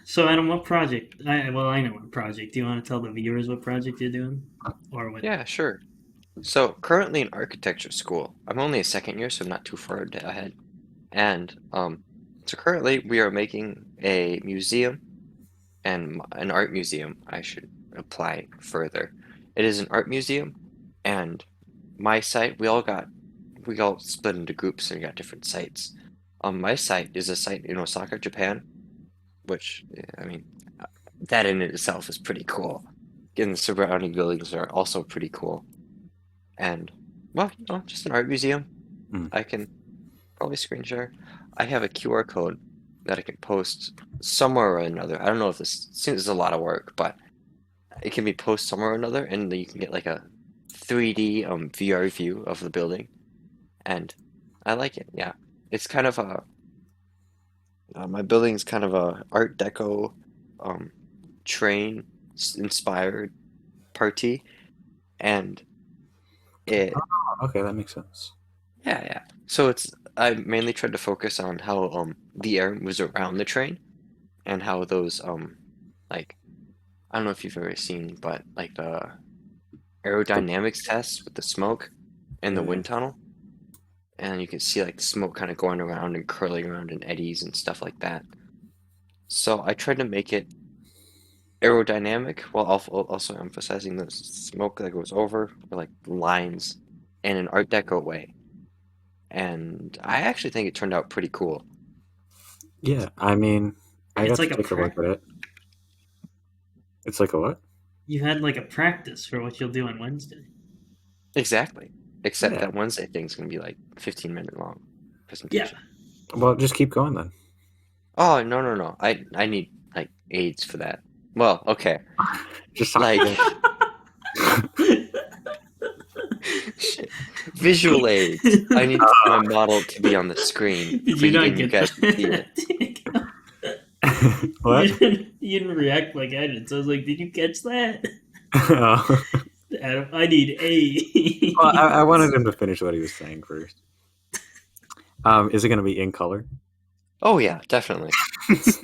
So, Adam, what project? I know what project. Do you want to tell the viewers what project you're doing, or what? Yeah, sure. So currently in architecture school, I'm only a second year, so I'm not too far ahead. And so currently we are making a museum and an art museum. I should apply further. It is an art museum, and my site, we all split into groups and we got different sites. My site is a site in Osaka, Japan, which I mean, that in itself is pretty cool. And the surrounding buildings are also pretty cool. And well, just an art museum. Mm. I can probably screen share. I have a QR code that I can post somewhere or another. I don't know if this seems a lot of work, but it can be posted somewhere or another, and then you can get like a 3D VR view of the building, and I like it. Yeah, it's kind of a my building's kind of a Art Deco train inspired party, and it Okay, that makes sense. yeah. So I mainly tried to focus on how the air moves around the train, and how those like I don't know if you've ever seen, but like the aerodynamics tests with the smoke and the Yeah. wind tunnel, and you can see like the smoke kind of going around and curling around in eddies and stuff like that. So I tried to make it aerodynamic while also emphasizing the smoke that goes over, or like lines, in an Art Deco way. And I actually think it turned out pretty cool. Yeah, I mean, I It's got like to a take a look at it. It's like a what? You had like a practice for what you'll do on Wednesday. Exactly. Except Yeah. that Wednesday thing's gonna be like 15-minute long Yeah. presentation. Well, just keep going then. Oh no. I need like aids for that. Well, okay. Just Like shit. Visual aids. I need my model to be on the screen Did for you not and you get guys to see it. that? what? You didn't react like I did. So I was like, "Did you catch that?" Oh. Adam, I need a. Well, I wanted him to finish what he was saying first. Is it going to be in color? Oh yeah, definitely. It's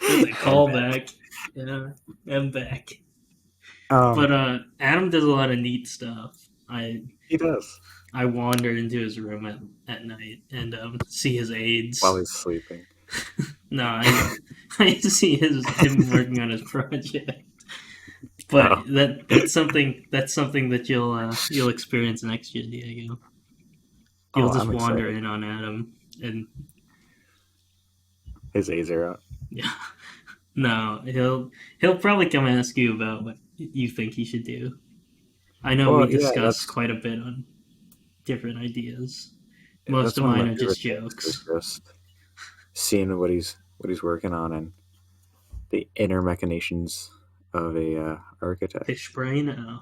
a callback. Yeah, I'm back. But Adam does a lot of neat stuff. He does I wander into his room at night and see his aids. while he's sleeping. No, I see him working on his project. But Oh. that's something that you'll experience next year, Diego. You'll Oh, just I'm wander excited. in on Adam, and His A's are out. yeah, no, he'll probably come ask you about what you think he should do. I know Well, we yeah, discussed that's- quite a bit on different ideas. That's Most of one mine my are just favorite things, jokes. is just seeing what he's working on and the inner machinations of a architect. Fish brain. Oh.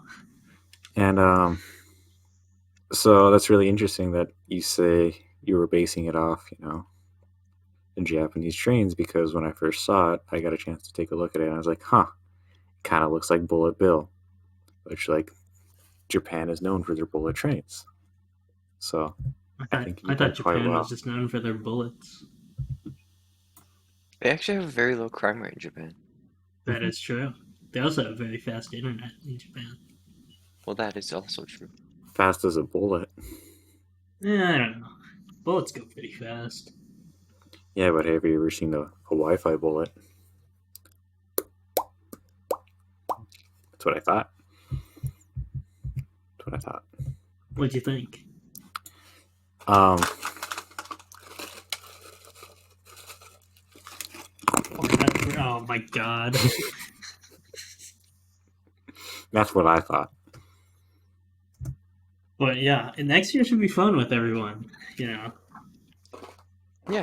And so that's really interesting that you say you were basing it off, in Japanese trains, because when I first saw it, I got a chance to take a look at it, and I was like, huh, kind of looks like Bullet Bill, which, like, Japan is known for their bullet trains. So I think you I thought did quite Japan well. was just known for their bullets. They actually have a very low crime rate in Japan. That is true. They also have very fast internet in Japan. Well, that is also true. Fast as a bullet. I don't know. Bullets go pretty fast. Yeah, but have you ever seen a Wi-Fi bullet? That's what I thought. What'd you think? Oh my god. That's what I thought. But yeah, and next year should be fun with everyone. Yeah,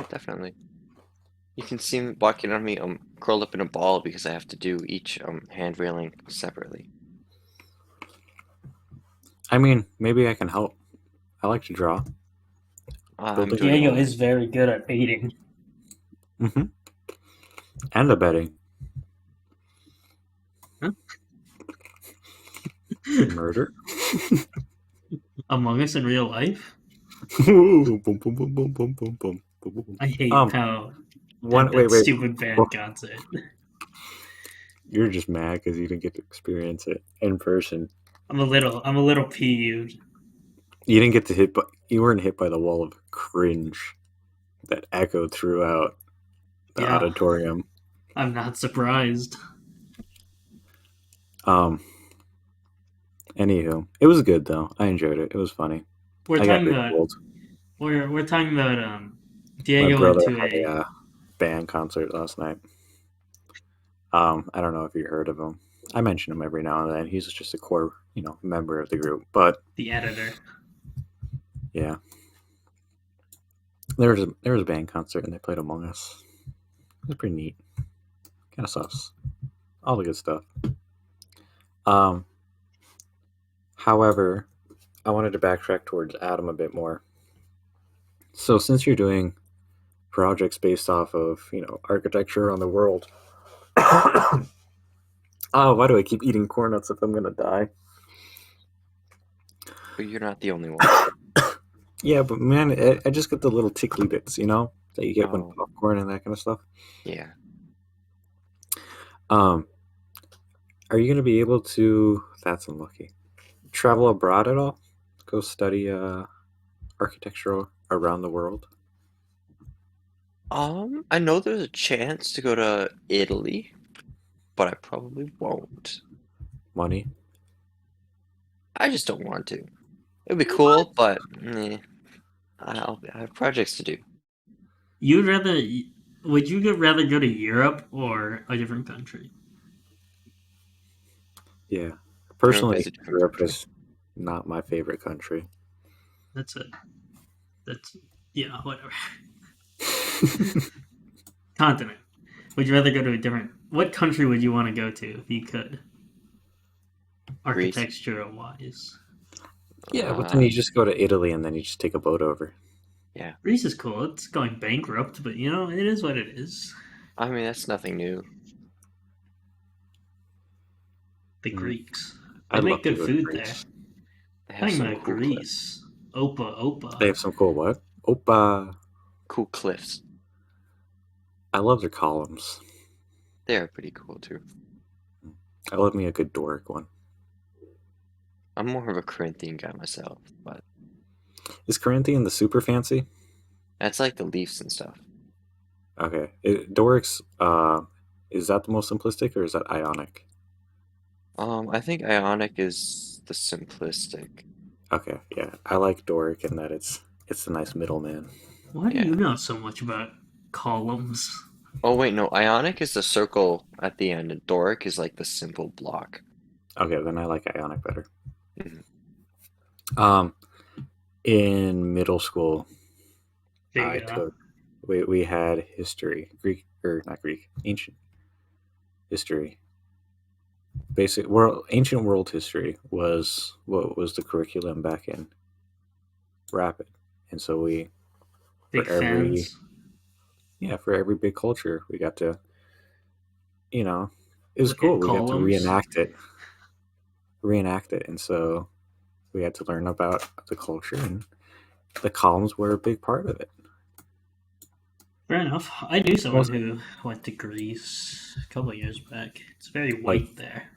definitely. You can see me walking on me curled up in a ball because I have to do each hand railing separately. I mean, maybe I can help. I like to draw. I'm Building- doing Diego well. is very good at baiting. Mm-hmm. And the betting. Huh? Murder. Among Us in real life. boom, boom, boom, boom, boom, boom, boom, boom, boom. I hate Um, how One, that wait. stupid band got it. You're just mad because you didn't get to experience it in person. I'm a little peeved. You didn't get to hit, but you weren't hit by the wall of cringe that echoed throughout the Yeah. auditorium. I'm not surprised. Anywho, it was good though. I enjoyed it. It was funny. We're I got talking about ridiculed. we're talking about My Diego brother went to had a a band concert last night. I don't know if you heard of him. I mention him every now and then. He's just a core, member of the group. But the editor. yeah, there was a band concert and they played Among Us. It was pretty neat. Kind of sus. All the good stuff. However, I wanted to backtrack towards Adam a bit more. So since you're doing projects based off of, architecture on the world. Oh, why do I keep eating corn nuts if I'm gonna die? But you're not the only one. Yeah, but man, I just get the little tickly bits, that you get when Oh. popcorn and that kind of stuff. Yeah. Are you gonna be able to? That's unlucky. Travel abroad at all? Go study architecture around the world? I know there's a chance to go to Italy, but I probably won't. Money? I just don't want to. It'd be cool, but I have projects to do. Would you rather go to Europe or a different country? Yeah. Personally, is a different Europe country. is not my favorite country. That's whatever. Continent. Would you rather go to a different? What country would you want to go to if you could? Greece. Architecture wise. Yeah, but then you just go to Italy and then you just take a boat over. Greece is cool. It's going bankrupt, but it is what it is. I mean, that's nothing new. The Greeks. They I'd make love to good go to food Greece. there. They have Talking some about cool Greece. Opa. They have some cool what? Opa. cool cliffs. I love their columns. They are pretty cool too. I love me a good Doric one. I'm more of a Corinthian guy myself, but Is Corinthian the super fancy? that's like the Leafs and stuff. Okay. Doric's, is that the most simplistic or is that Ionic? I think Ionic is the simplistic. Okay, yeah. I like Doric in that it's a nice middleman. Why do Yeah. you know so much about columns? Oh wait, no, Ionic is the circle at the end, and Doric is like the simple block. Okay, then I like Ionic better. Mhm. In middle school, There I you go. took we had history, Greek or not Greek, ancient history. Ancient world history was what was the curriculum back in Rapid, and so we Big every- fans. for every big culture we got to, it was Look at cool. We got to columns. reenact it, and so we had to learn about the culture, and the columns were a big part of it. Fair enough. I knew someone Most- who went to Greece a couple of years back. It's very white there.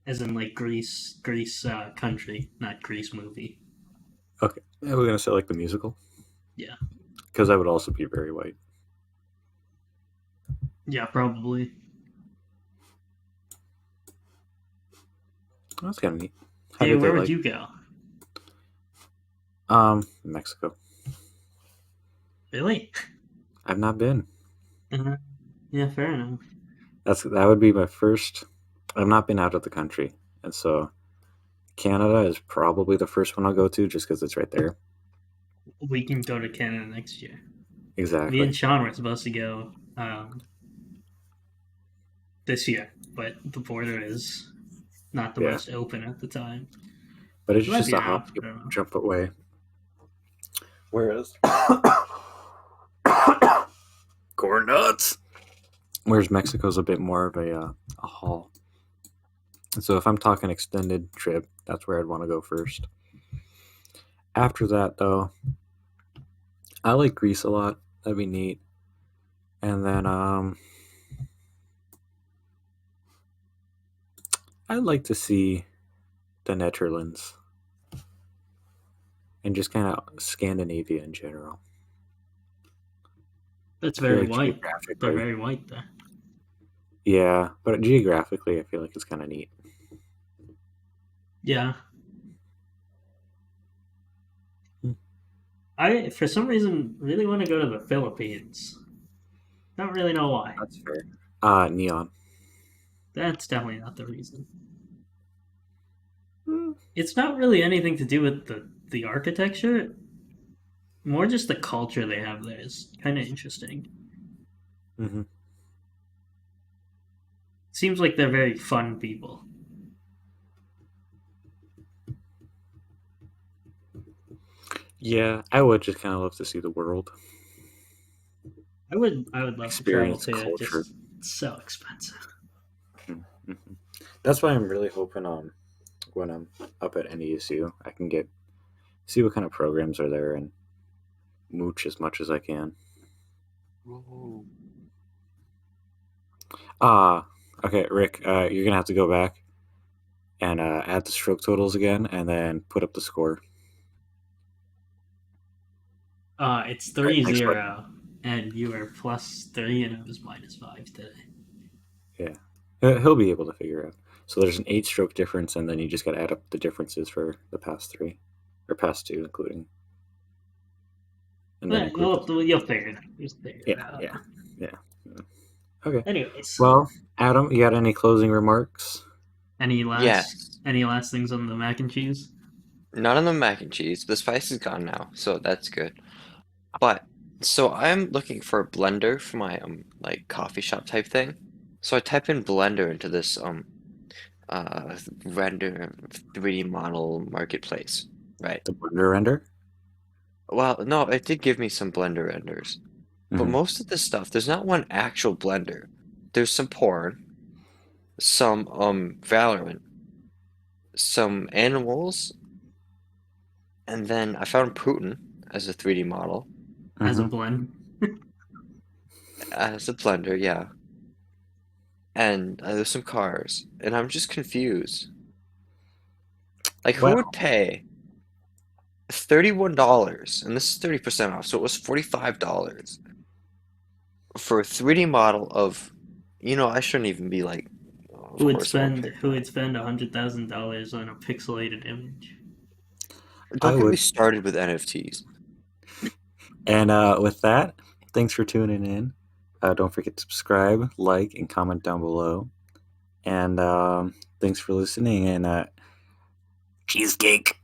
As in, like, Greece country, not Greece movie. Okay, we're gonna say like the musical. Yeah. Because that would also be very white. Yeah, probably. That's kind of neat. How Hey, did they where would like? you go? Mexico. Really? I've not been. Yeah, fair enough. That would be my first. I've not been out of the country, and so Canada is probably the first one I'll go to, just because it's right there. We can go to Canada next year. Me Exactly. and Sean were supposed to go this year, but the border is not the Yeah. most open at the time. but it's It might just be a an hop, app, skip, I don't know. jump away. Whereas corn nuts. Whereas Mexico's a bit more of a haul. So if I'm talking extended trip, that's where I'd want to go first. After that, though, I like Greece a lot. That'd be neat. And then I'd like to see the Netherlands and just kind of Scandinavia in general. That's I feel very like white. They're geographically, very white there. yeah, but geographically, I feel like it's kind of neat. Yeah. Hmm. I, for some reason, really want to go to the Philippines. Don't really know why. That's fair. Neon. That's definitely not the reason. Hmm. It's not really anything to do with the architecture. More just the culture they have there is kind of interesting. Mm-hmm. Seems like they're very fun people. Yeah, I would just kind of love to see the world, I would love to travel experience to it. culture. Just it's so expensive. Mm-hmm. That's why I'm really hoping when I'm up at NESU, I can see what kind of programs are there and mooch as much as I can. Whoa. Okay, Rick, you're gonna have to go back and add the stroke totals again, and then put up the score. It's All right, thanks, bud. 3-0, and you were +3, and I was -5 today. Yeah, he'll be able to figure it out. So there's an 8-stroke difference, and then you just got to add up the differences for the past 3 or past 2, including. And then You'll figure it out. You'll figure it out. yeah. Okay. Anyways, Well, Adam, you got any closing remarks? any last Yes. things on the mac and cheese? Not on the mac and cheese. The spice is gone now, so that's good. But so I'm looking for a blender for my like coffee shop type thing. So I type in blender into this render 3D model marketplace, right? The blender render? Well, no, it did give me some blender renders. But Mhm. most of this stuff, there's not one actual blender. There's some porn, some Valorant, some animals, and then I found Putin as a 3D model, As a Mhm. blend? as a blender, yeah. And there's some cars, and I'm just confused. Like, who Well, would pay $31, and this is 30% off, so it was $45 for a 3D model of, I shouldn't even be like, of Who would course I won't spend pick $100,000 on a pixelated image? that. I Don't get me would. started with NFTs. And with that, thanks for tuning in. Don't forget to subscribe, like, and comment down below. And thanks for listening. And cheesecake.